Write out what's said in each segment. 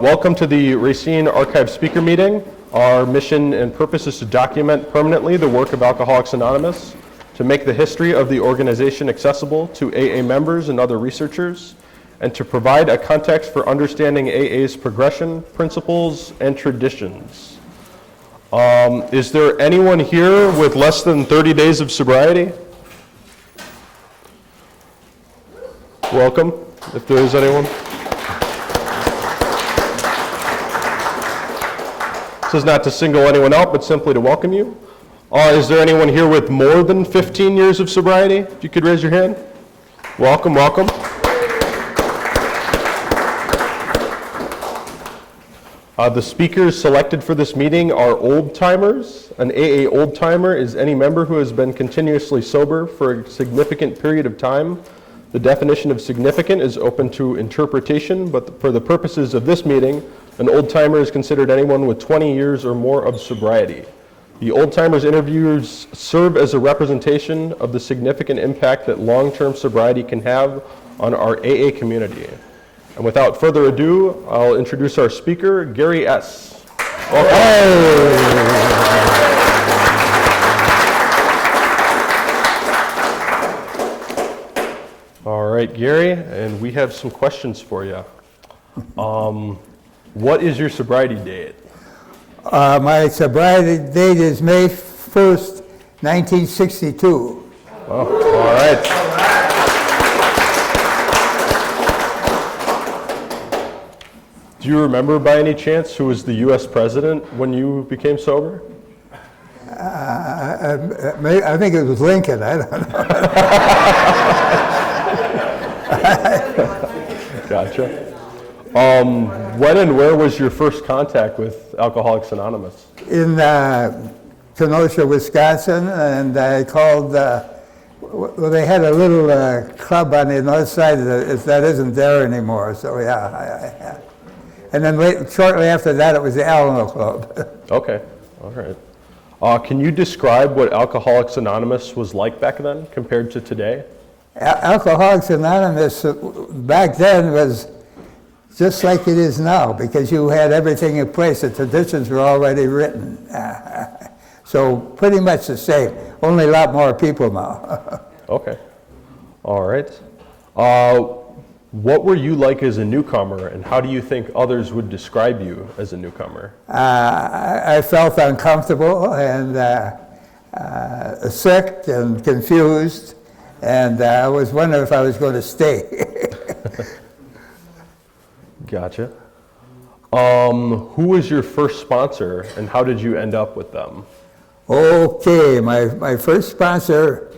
Welcome to the Racine Archive Speaker Meeting. Our mission and purpose is to document permanently the work of Alcoholics Anonymous, to make the history of the organization accessible to AA members and other researchers, and to provide a context for understanding AA's progression, principles, and traditions. Is there anyone here with less than 30 days of sobriety? Welcome, if there is anyone. This is not to single anyone out, but simply to welcome you. Is there anyone here with more than 15 years of sobriety? If you could raise your hand. Welcome, welcome. The speakers selected for this meeting are old timers. An AA old timer is any member who has been continuously sober for a significant period of time. The definition of significant is open to interpretation, but for the purposes of this meeting, an old-timer is considered anyone with 20 years or more of sobriety. The old-timers interviews serve as a representation of the significant impact that long-term sobriety can have on our AA community. And without further ado, I'll introduce our speaker, Gary S. All right, Gary, and we have some questions for you. What is your sobriety date? My sobriety date is May 1st, 1962. Oh, all right. Do you remember by any chance who was the U.S. president when you became sober? I think it was Lincoln, I don't know. Gotcha. When and where was your first contact with Alcoholics Anonymous? In Kenosha, Wisconsin, and I called, well, they had a little club on the north side that isn't there anymore, so yeah. And then shortly after that, it was the Alamo Club. Okay, all right. Can you describe what Alcoholics Anonymous was like back then compared to today? Alcoholics Anonymous back then was just like it is now, because you had everything in place. The traditions were already written. So pretty much the same, only a lot more people now. Okay, all right. What were you like as a newcomer, and how do you think others would describe you as a newcomer? I felt uncomfortable and sick and confused, and I was wondering if I was going to stay. Gotcha. Who was your first sponsor, and how did you end up with them? Okay, my first sponsor,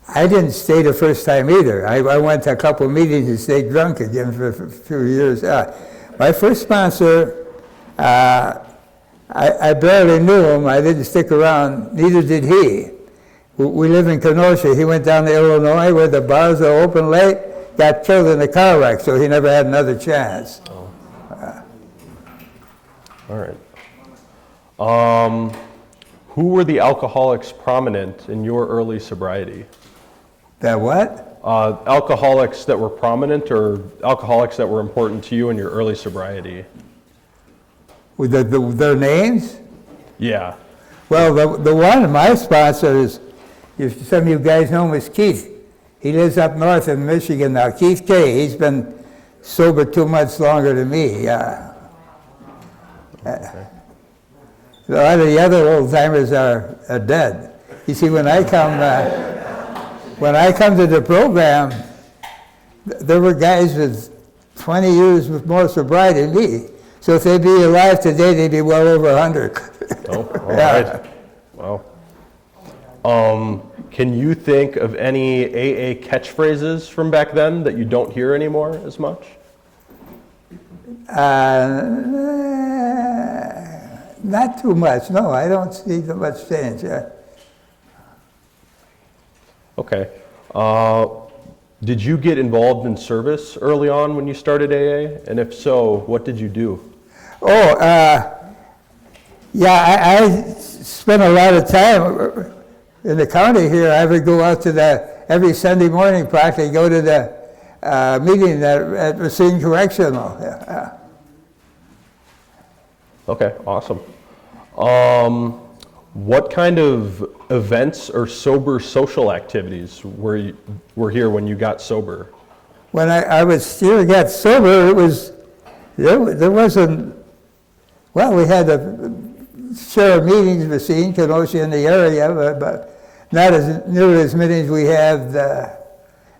I didn't stay the first time either. I went to a couple of meetings and stayed drunk again for a few years. My first sponsor, I barely knew him. I didn't stick around, neither did he. We live in Kenosha. He went down to Illinois where the bars are open late, got killed in a car wreck, so he never had another chance. Oh. All right. Who were the alcoholics prominent in your early sobriety? That what? Alcoholics that were prominent, or alcoholics that were important to you in your early sobriety? With their names? Yeah. Well, the one of my sponsors, if some of you guys know him, is Keith. He lives up north in Michigan now. Keith K. He's been sober 2 months longer than me. Okay. A lot of the other old timers are dead. You see, when I come to the program, there were guys with 20 years with more sobriety than me. So if they'd be alive today, they'd be well over 100. Oh, all right. Wow. Can you think of any AA catchphrases from back then that you don't hear anymore as much? Not too much. No, I don't see too much change. Okay. Did you get involved in service early on when you started AA? And if so, what did you do? Oh, yeah, I spent a lot of time in the county here. I would go out to every Sunday morning practically, go to the meeting at Racine Correctional. Okay, awesome. What kind of events or sober social activities were here when you got sober? When I was still got sober, there wasn't, well, we had a share of meetings, Racine, Kenosha in the area, but not as nearly as many as we have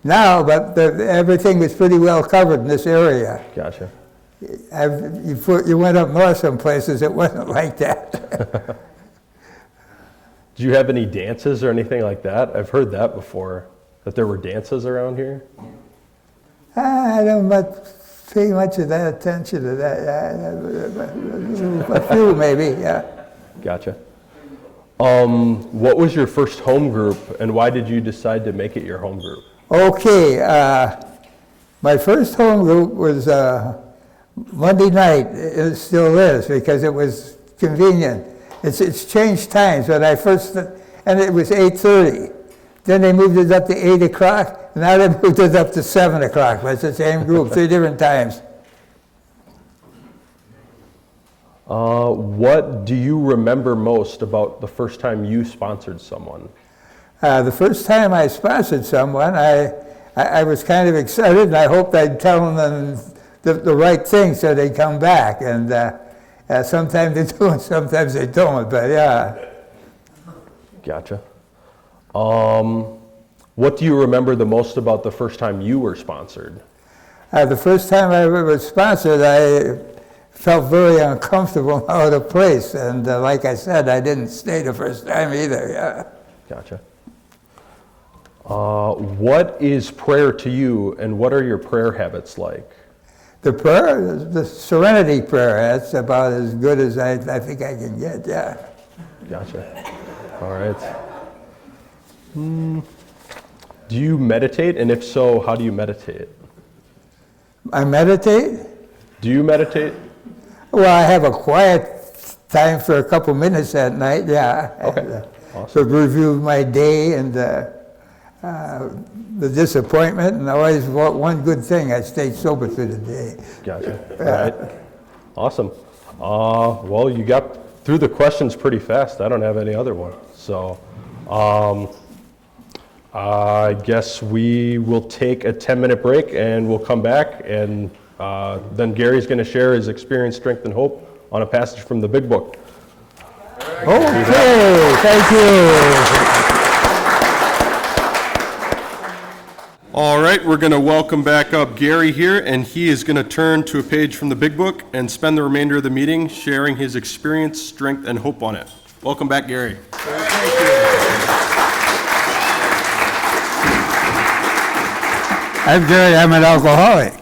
now, but everything was pretty well covered in this area. Gotcha. You went up north some places, it wasn't like that. Do you have any dances or anything like that? I've heard that before, that there were dances around here. I don't pay much of that attention to that. A few maybe, yeah. Gotcha. What was your first home group, and why did you decide to make it your home group? Okay, my first home group was Monday night. It still is because it was convenient. It's changed times. When I first, and it was 8:30. Then they moved it up to 8 o'clock. Now they moved it up to 7 o'clock. But it's the same group, 3 different times. What do you remember most about the first time you sponsored someone? The first time I sponsored someone, I was kind of excited, and I hoped I'd tell them the right thing so they'd come back. And sometimes they do, and sometimes they don't. But yeah. Gotcha. What do you remember the most about the first time you were sponsored? The first time I ever was sponsored, I felt very uncomfortable out of place. And like I said, I didn't stay the first time either. Yeah. Gotcha. What is prayer to you, and what are your prayer habits like? The prayer, the serenity prayer, that's about as good as I think I can get, yeah. Gotcha. All right. Do you meditate, and if so, how do you meditate? I meditate? Do you meditate? Well, I have a quiet time for a couple minutes at night, yeah. Okay, awesome. To review my day and the disappointment, and always one good thing, I stayed sober through the day. Gotcha. All right. Awesome. Well, you got through the questions pretty fast. I don't have any other one. So I guess we will take a 10-minute break, and we'll come back, and then Gary's going to share his experience, strength, and hope on a passage from the Big Book. Okay, thank you. All right, we're going to welcome back up Gary here, and he is going to turn to a page from the Big Book and spend the remainder of the meeting sharing his experience, strength, and hope on it. Welcome back, Gary. Thank you. I'm Gary, I'm an alcoholic.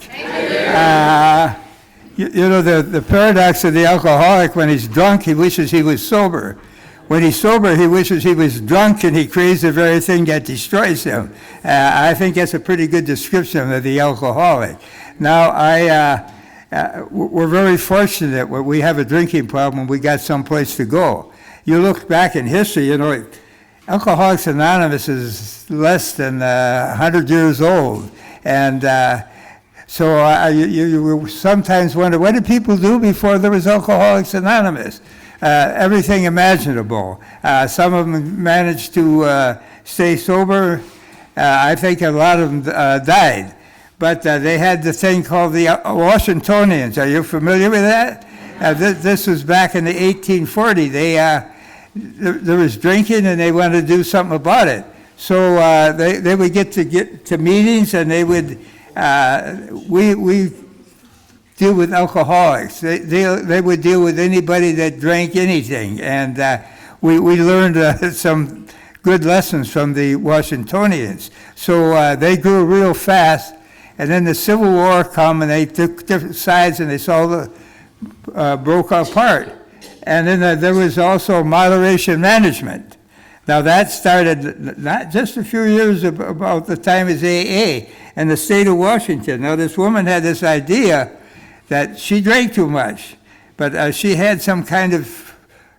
You know, the paradox of the alcoholic, when he's drunk, he wishes he was sober. When he's sober, he wishes he was drunk, and he craves the very thing that destroys him. I think that's a pretty good description of the alcoholic. Now, we're very fortunate when we have a drinking problem, we got someplace to go. You look back in history, you know, Alcoholics Anonymous is less than 100 years old. And so you sometimes wonder, what did people do before there was Alcoholics Anonymous? Everything imaginable. Some of them managed to stay sober. I think a lot of them died. But they had the thing called the Washingtonians. Are you familiar with that? This was back in the 1840s. There was drinking, and they wanted to do something about it. So they would get to meetings, and they would, we deal with alcoholics. They would deal with anybody that drank anything. And we learned some good lessons from the Washingtonians. So they grew real fast. And then the Civil War come, and they took different sides, and they all broke apart. And then there was also moderation management. Now that started not just a few years about the time as AA in the state of Washington. Now this woman had this idea that she drank too much, but she had some kind of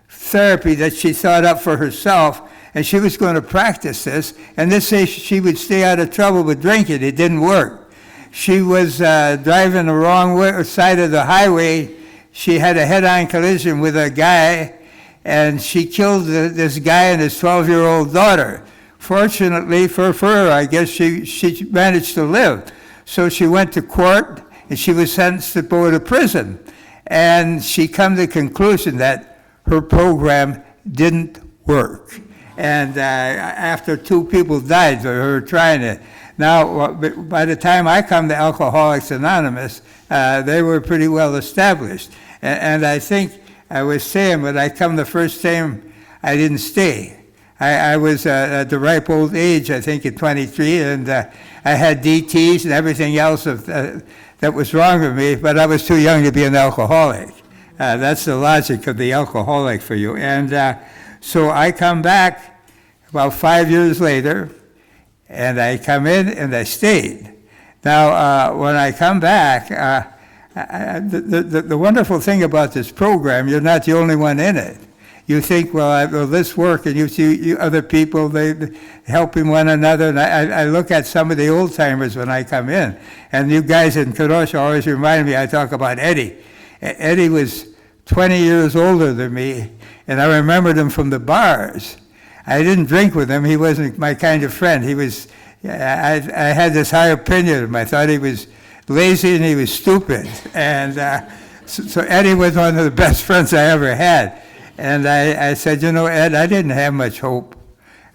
therapy that she thought up for herself, and she was going to practice this, and this say she would stay out of trouble with drinking. It didn't work. She was driving the wrong side of the highway. she had a head-on collision with a guy, and she killed this guy and his 12-year-old daughter. Fortunately for her, I guess she managed to live. So she went to court, and she was sentenced to go to prison. And she come to the conclusion that her program didn't work. And after 2 people died for her trying it. Now, by the time I come to Alcoholics Anonymous, they were pretty well established. And I think I was saying when I come the first time, I didn't stay. I was at the ripe old age, I think, at 23, and I had DTs and everything else that was wrong with me, but I was too young to be an alcoholic. That's the logic of the alcoholic for you. And so I come back about 5 years later, and I come in and I stayed. Now, when I come back, the wonderful thing about this program, you're not the only one in it. You think, well, will this work? And you see other people, they helping one another. And I look at some of the old timers when I come in. And you guys in Kenosha always remind me, I talk about Eddie. Eddie was 20 years older than me, and I remembered him from the bars. I didn't drink with him. He wasn't my kind of friend. I had this high opinion of him. I thought he was lazy and he was stupid. And so Eddie was one of the best friends I ever had. And I said, you know, Ed, I didn't have much hope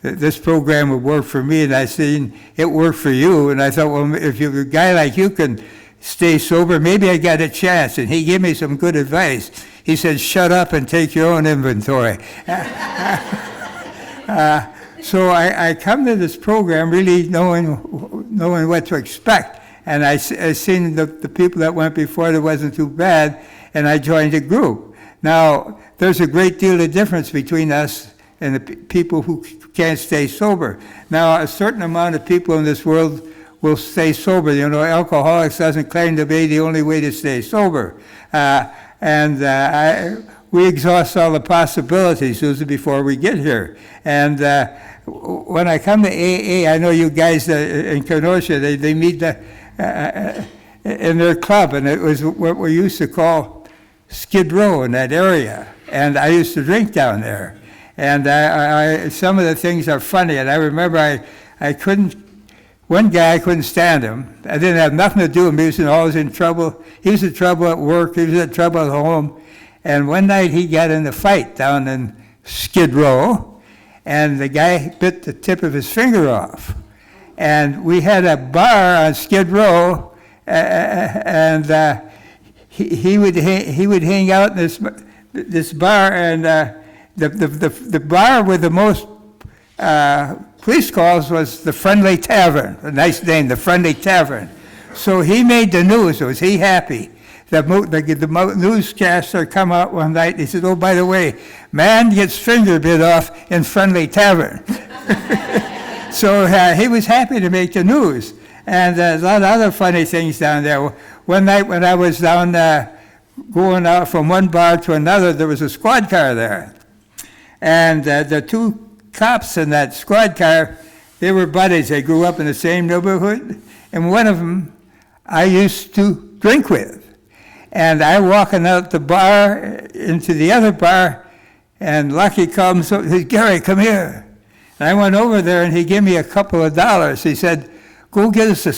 that this program would work for me. And I seen it worked for you. And I thought, well, if a guy like you can stay sober, maybe I got a chance. And he gave me some good advice. He said, shut up and take your own inventory. So I come to this program really knowing what to expect. And I seen the people that went before that wasn't too bad, and I joined a group. Now, there's a great deal of difference between us and the people who can't stay sober. Now, a certain amount of people in this world will stay sober. You know, alcoholics doesn't claim to be the only way to stay sober. We exhaust all the possibilities usually before we get here. And when I come to AA, I know you guys in Kenosha, they meet in their club, and it was what we used to call Skid Row in that area. And I used to drink down there. And some of the things are funny. And I remember one guy, I couldn't stand him. I didn't have nothing to do with him. He was always in trouble. He was in trouble at work. He was in trouble at home. And one night he got in a fight down in Skid Row, and the guy bit the tip of his finger off. And we had a bar on Skid Row, and he would hang out in this bar, and the bar with the most police calls was the Friendly Tavern. A nice name, the Friendly Tavern. So he made the news. So was he happy? The newscaster come out one night and he said, oh, by the way, man gets finger bit off in Friendly Tavern. So he was happy to make the news. And a lot of other funny things down there. One night when I was down going out from one bar to another, there was a squad car there. And the 2 cops in that squad car, they were buddies. They grew up in the same neighborhood. And one of them I used to drink with. And I walking out the bar into the other bar, and Lucky comes, he says, Gary, come here. And I went over there, and he gave me a couple of dollars. He said, go get us a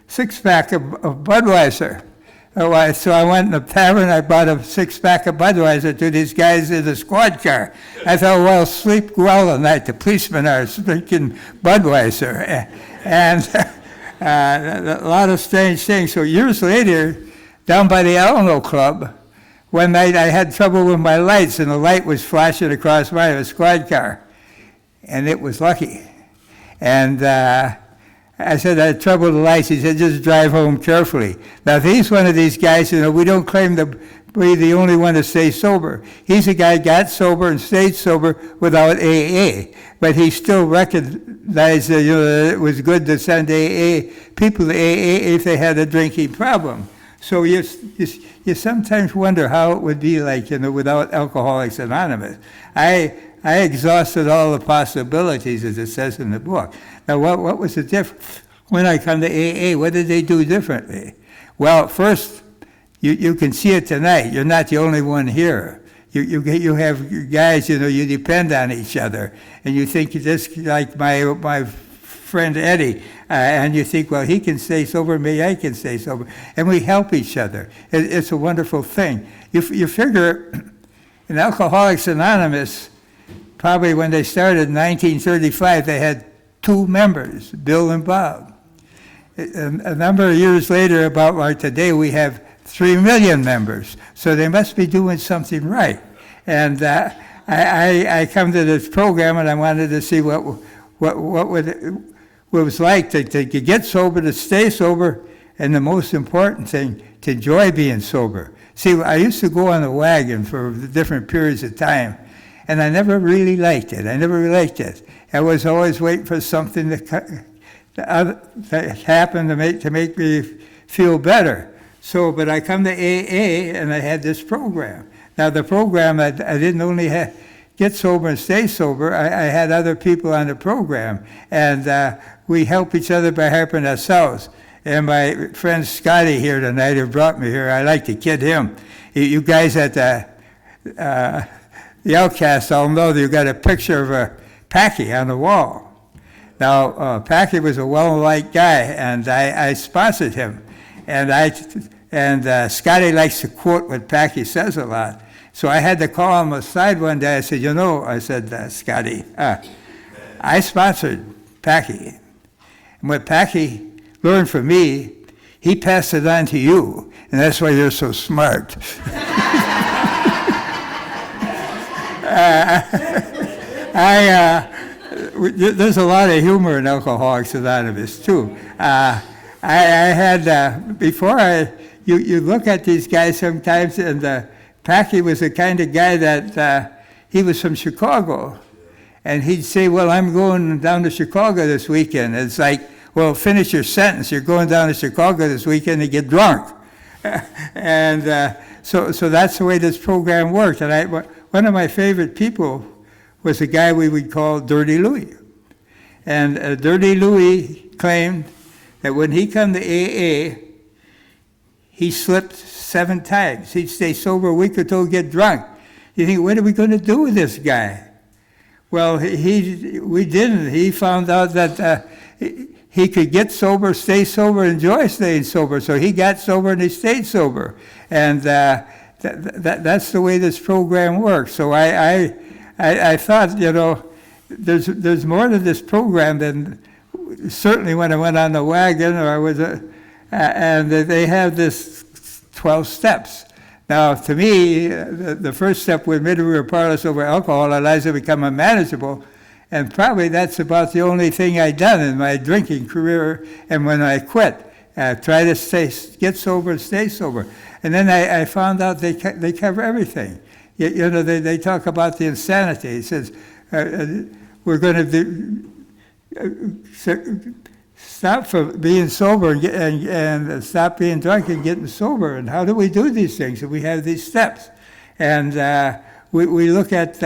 six-pack of Budweiser. So I went in the tavern, I bought a 6-pack of Budweiser to these guys in the squad car. I thought, well, sleep well tonight. The policemen are drinking Budweiser. And a lot of strange things. So years later, down by the Alamo Club, one night I had trouble with my lights, and the light was flashing across my squad car. And it was Lucky. And I said, I had trouble with the lights. He said, just drive home carefully. Now, if he's one of these guys, we don't claim to be the only one to stay sober. He's a guy who got sober and stayed sober without AA. But he still recognized that, that it was good to send people to AA if they had a drinking problem. So you sometimes wonder how it would be like, without Alcoholics Anonymous. I exhausted all the possibilities, as it says in the book. Now, what was the difference? When I come to AA, what did they do differently? Well, first, you can see it tonight. You're not the only one here. You have guys, you depend on each other. And you think this, like my friend Eddie, and you think, well, he can stay sober, maybe I can stay sober. And we help each other. It's a wonderful thing. You figure in Alcoholics Anonymous, probably when they started in 1935, they had 2 members, Bill and Bob. A number of years later, about like today, we have 3 million members. So they must be doing something right. And I come to this program, and I wanted to see what it was like to get sober, to stay sober, and the most important thing, to enjoy being sober. See, I used to go on the wagon for different periods of time, and I never really liked it. I was always waiting for something that happened to make me feel better. So, but I come to AA, and I had this program. Now, the program, I didn't only get sober and stay sober, I had other people on the program, and we help each other by helping ourselves. And my friend Scotty here tonight, who brought me here, I like to kid him. You guys at the Outcast all know that you got a picture of Packy on the wall. Now, Packy was a well-liked guy, and I sponsored him. And Scotty likes to quote what Packy says a lot. So I had to call him aside one day. I said, Scotty, I sponsored Packy. And what Packy learned from me, he passed it on to you. And that's why you're so smart. There's a lot of humor in Alcoholics Anonymous, too. You look at these guys sometimes, and Packy was the kind of guy that he was from Chicago. And he'd say, well, I'm going down to Chicago this weekend. It's like, well, finish your sentence. You're going down to Chicago this weekend to get drunk. And so that's the way this program worked. And one of my favorite people was a guy we would call Dirty Louie. And Dirty Louie claimed that when he come to AA, he slipped 7 times. He'd stay sober a week or two, get drunk. You think, what are we going to do with this guy? Well, we didn't. He found out that he could get sober, stay sober, enjoy staying sober. So he got sober and he stayed sober. And that's the way this program works. So I thought, there's more to this program than certainly when I went on the wagon or I was and they have this 12 steps. Now, to me, the first step was admit we were powerless over alcohol, allows to become unmanageable, and probably that's about the only thing I'd done in my drinking career. And when I quit, try to get sober and stay sober. And then I found out they cover everything. They talk about the insanity. It says we're going to stop from being sober and stop being drunk and getting sober. And how do we do these things? And we have these steps. And we look at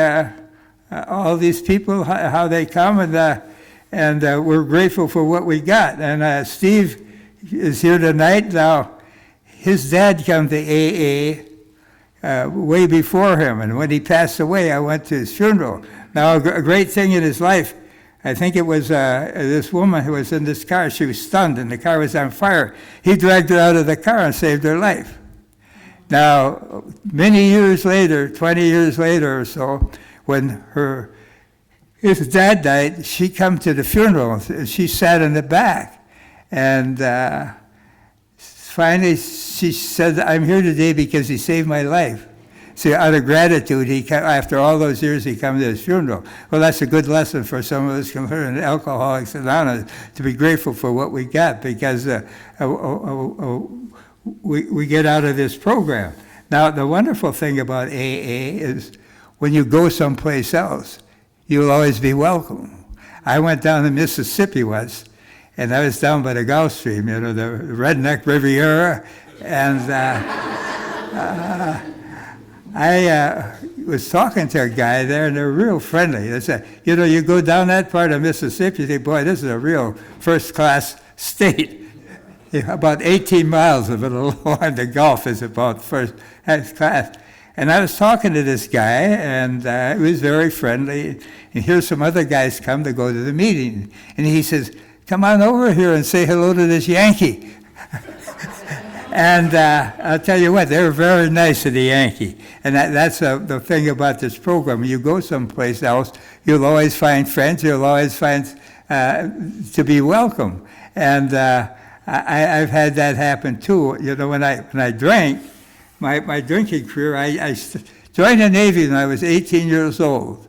all these people, how they come, and we're grateful for what we got. And Steve is here tonight. Now, his dad came to AA way before him. And when he passed away, I went to his funeral. Now, a great thing in his life, I think it was this woman who was in this car. She was stunned, and the car was on fire. He dragged her out of the car and saved her life. Now, many years later, 20 years later or so, when his dad died, she came to the funeral, and she sat in the back. And finally, she said, I'm here today because he saved my life. See, out of gratitude, after all those years, he came to his funeral. Well, that's a good lesson for some of us who are in Alcoholics Anonymous, to be grateful for what we got, because we get out of this program. Now, the wonderful thing about AA is when you go someplace else, you'll always be welcome. I went down to Mississippi once, and I was down by the Gulf Stream, the redneck Riviera, and I was talking to a guy there, and they're real friendly. They said, you go down that part of Mississippi, you think, boy, this is a real first-class state. about 18 miles of it along the Gulf is about first class. And I was talking to this guy, and he was very friendly. And here's some other guys come to go to the meeting. And he says, come on over here and say hello to this Yankee. And I'll tell you what, they were very nice to the Yankee. And that's the thing about this program. You go someplace else, you'll always find friends, you'll always find to be welcome. And I've had that happen too. You know, when I drank, my drinking career, I joined the Navy when I was 18 years old.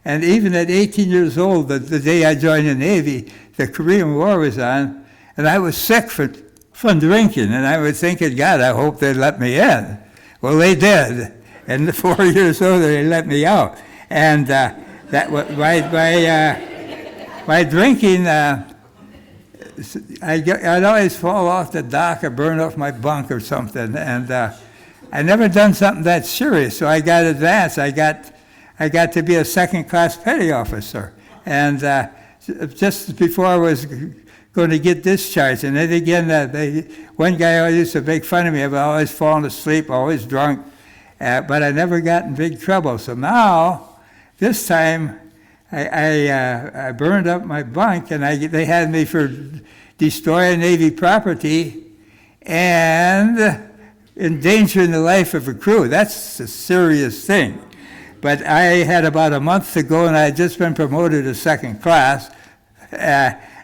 And even at 18 years old, the day I joined the Navy, the Korean War was on, and I was sick from drinking, and I was thinking, God, I hope they let me in. Well, they did, and 4 years older, they let me out. And my drinking, I'd always fall off the dock or burn off my bunk or something, and I never done something that serious, so I got advanced. I got to be a second-class petty officer, and just before I was going to get discharged, and then again, one guy always used to make fun of me. I've always fallen asleep, always drunk, but I never got in big trouble. So now, this time, I burned up my bunk, and they had me for destroying Navy property and endangering the life of a crew. That's a serious thing. But I had about a month to go, and I had just been promoted to second class.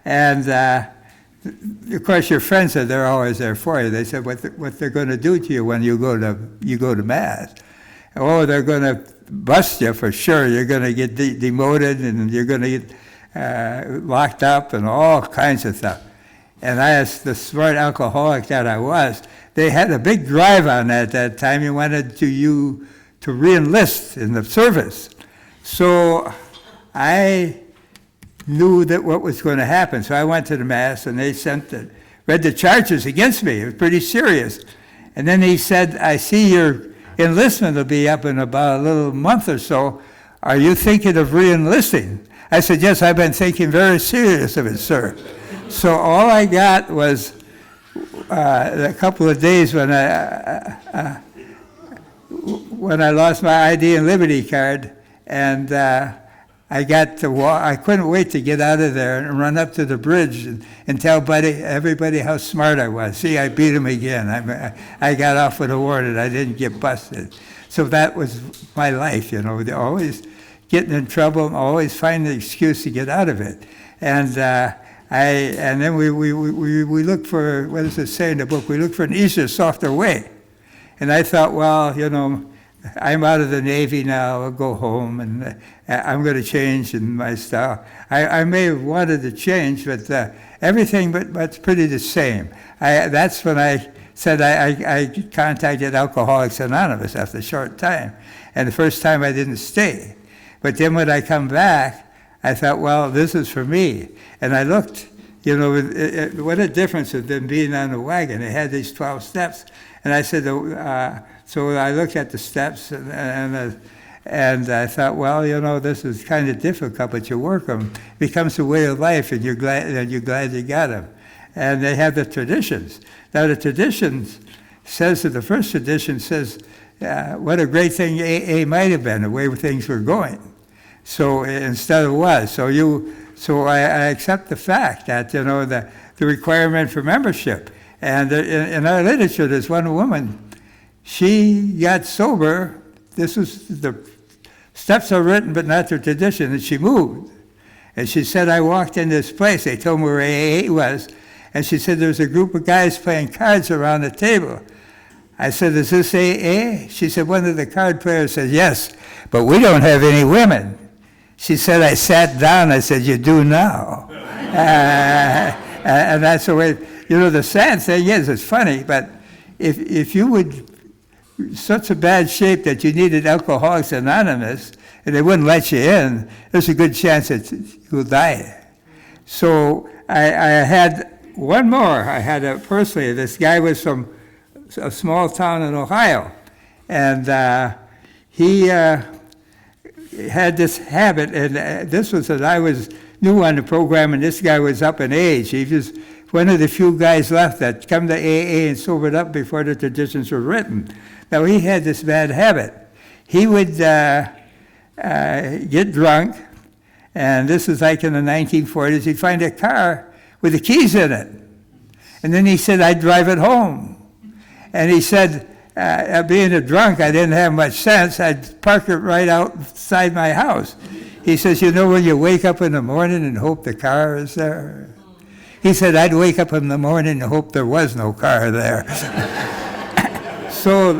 And of course, your friends said they're always there for you. They said what they're going to do to you when you go to Mass. Oh, they're going to bust you for sure. You're going to get demoted, and you're going to get locked up, and all kinds of stuff. And I, as the smart alcoholic that I was, they had a big drive on at that time. You wanted to re-enlist in the service. So I knew that what was going to happen. So I went to the Mass, and they read the charges against me. It was pretty serious. And then he said, I see your enlistment will be up in about a little month or so. Are you thinking of re-enlisting? I said, yes, I've been thinking very serious of it, sir. So all I got was a couple of days when I lost my ID and Liberty card, and I got to walk. I couldn't wait to get out of there and run up to the bridge and tell everybody how smart I was. See, I beat him again. I got off with a warning. I didn't get busted. So that was my life, you know. Always getting in trouble, and always finding an excuse to get out of it. And then we look for, what does it say in the book? We look for an easier, softer way. And I thought, well, you know, I'm out of the Navy now. I'll go home, and I'm going to change in my style. I may have wanted to change, but everything but's pretty the same. That's when I said I contacted Alcoholics Anonymous after a short time. And the first time I didn't stay. But then when I come back, I thought, well, this is for me. And I looked, you know, what a difference than being on the wagon. It had these 12 steps. And I said, so I looked at the steps, and I thought, well, you know, this is kind of difficult, but you work them. It becomes a way of life, and you're glad you got them. And they have the traditions. Now, the traditions says that the first tradition says, what a great thing AA might have been, the way things were going. So instead of was. So I accept the fact that, you know, the requirement for membership. And in our literature, there's one woman, she got sober. This was, the steps are written, but not the tradition, and she moved. And she said, I walked in this place. They told me where AA was. And she said, there's a group of guys playing cards around the table. I said, is this AA? She said, one of the card players said, yes, but we don't have any women. She said, I sat down. I said, you do now. And that's the way, you know, the sad thing is, it's funny, but if you would, such a bad shape that you needed Alcoholics Anonymous, and they wouldn't let you in, there's a good chance that you'll die. So I had one more. I had personally, this guy was from a small town in Ohio, and he had this habit, and this was that I was new on the program, and this guy was up in age. He just one of the few guys left that come to AA and sobered up before the traditions were written. Now, he had this bad habit. He would get drunk, and this is like in the 1940s. He'd find a car with the keys in it. And then he said, I'd drive it home. And he said, being a drunk, I didn't have much sense. I'd park it right outside my house. He says, you know when you wake up in the morning and hope the car is there? He said, I'd wake up in the morning and hope there was no car there. So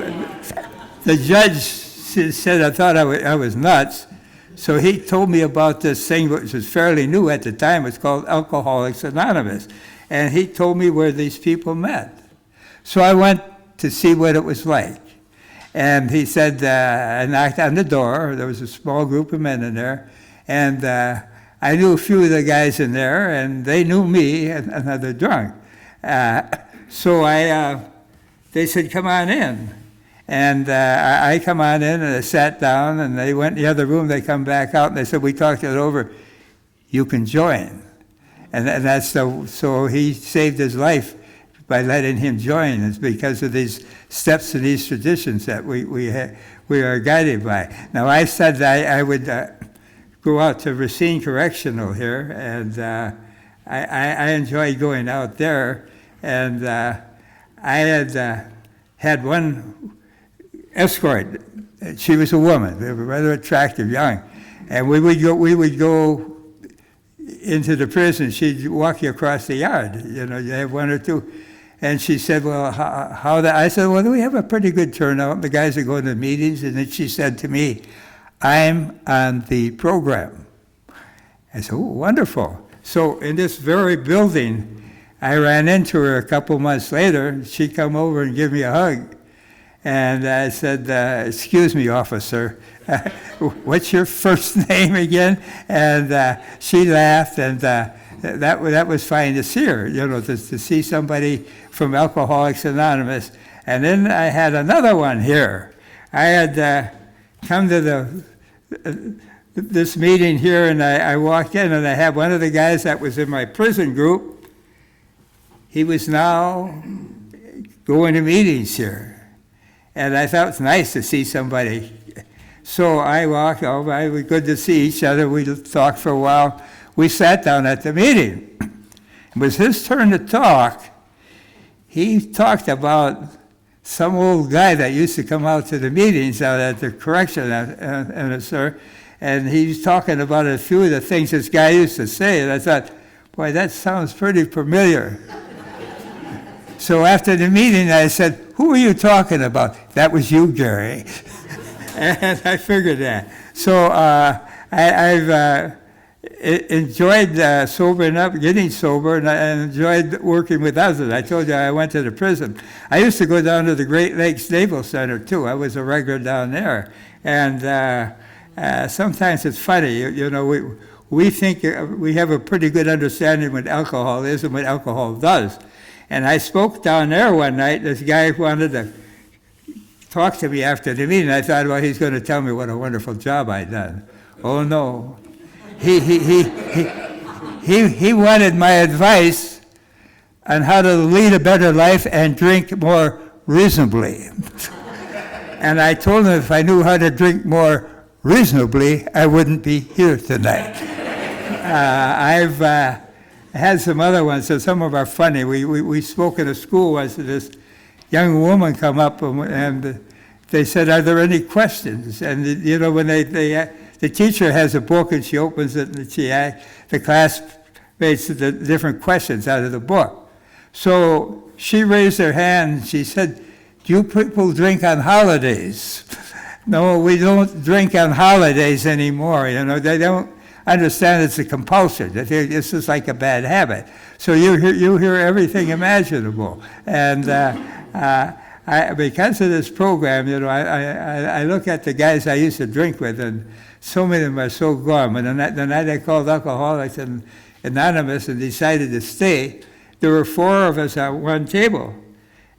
the judge said I thought I was nuts. So he told me about this thing, which was fairly new at the time. It's called Alcoholics Anonymous. And he told me where these people met. So I went to see what it was like. And he said, I knocked on the door. There was a small group of men in there. And I knew a few of the guys in there, and they knew me, and they're drunk. So they said, come on in. And I come on in, and I sat down, and they went in the other room. They come back out, and they said, we talked it over. You can join. And that's so he saved his life by letting him join. It's because of these steps and these traditions that we are guided by. Now, I said that I would go out to Racine Correctional here, and I enjoyed going out there. And I had one escort. She was a woman, rather attractive, young, and we would go into the prison. She'd walk you across the yard. You have one or two. And she said, well, how that? I said, well, we have a pretty good turnout. The guys are going to meetings. And then she said to me, I'm on the program. I said, oh, wonderful. So in this very building, I ran into her a couple months later. She come over and give me a hug. And I said, excuse me, officer, what's your first name again? And she laughed, and that was fine to see her, to see somebody from Alcoholics Anonymous. And then I had another one here. I had come to this meeting here, and I walked in, and I had one of the guys that was in my prison group. He was now going to meetings here. And I thought it was nice to see somebody. So I walked over. It was good to see each other. We talked for a while. We sat down at the meeting. It was his turn to talk. He talked about some old guy that used to come out to the meetings out at the correction, and he was talking about a few of the things this guy used to say. And I thought, boy, that sounds pretty familiar. So after the meeting, I said, who are you talking about? That was you, Gary. And I figured that. So I've enjoyed sobering up, getting sober, and I enjoyed working with others. I told you I went to the prison. I used to go down to the Great Lakes Naval Center, too. I was a regular down there. And sometimes it's funny, we think we have a pretty good understanding what alcohol is and what alcohol does. And I spoke down there one night. This guy wanted to talk to me after the meeting. I thought, well, he's going to tell me what a wonderful job I'd done. Oh, no. He wanted my advice on how to lead a better life and drink more reasonably. And I told him if I knew how to drink more reasonably, I wouldn't be here tonight. I've had some other ones, so some of them are funny. We spoke in a school once, and this young woman come up, and they said, are there any questions? And, when the teacher has a book, and she opens it, and the class makes the different questions out of the book. So she raised her hand, and she said, do you people drink on holidays? No, we don't drink on holidays anymore. They don't understand it's a compulsion. This is like a bad habit. So you hear everything imaginable. And because of this program, I look at the guys I used to drink with, and so many of them are so gone. And the night I called Alcoholics Anonymous and decided to stay, there were 4 of us at one table.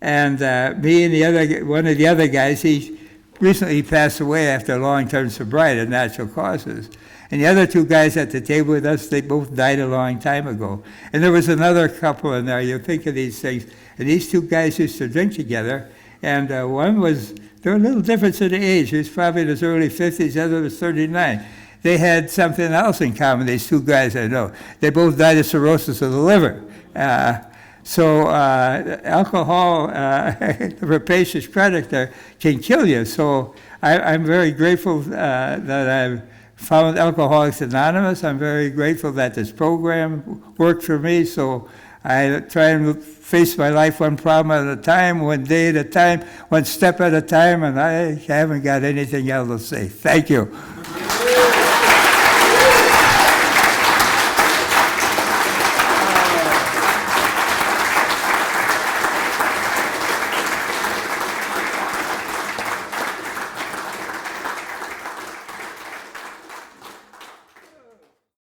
And me and one of the other guys, he recently passed away after a long-term sobriety of natural causes. And the other two guys at the table with us, they both died a long time ago. And there was another couple in there. You think of these things. And these two guys used to drink together. And one was, there were a little difference in the age. He was probably in his early 50s, the other was 39. They had something else in common, these two guys I know. They both died of cirrhosis of the liver. So alcohol, the rapacious predator, can kill you. So I'm very grateful that I've found Alcoholics Anonymous. I'm very grateful that this program worked for me. So I try and face my life one problem at a time, one day at a time, one step at a time, and I haven't got anything else to say. Thank you.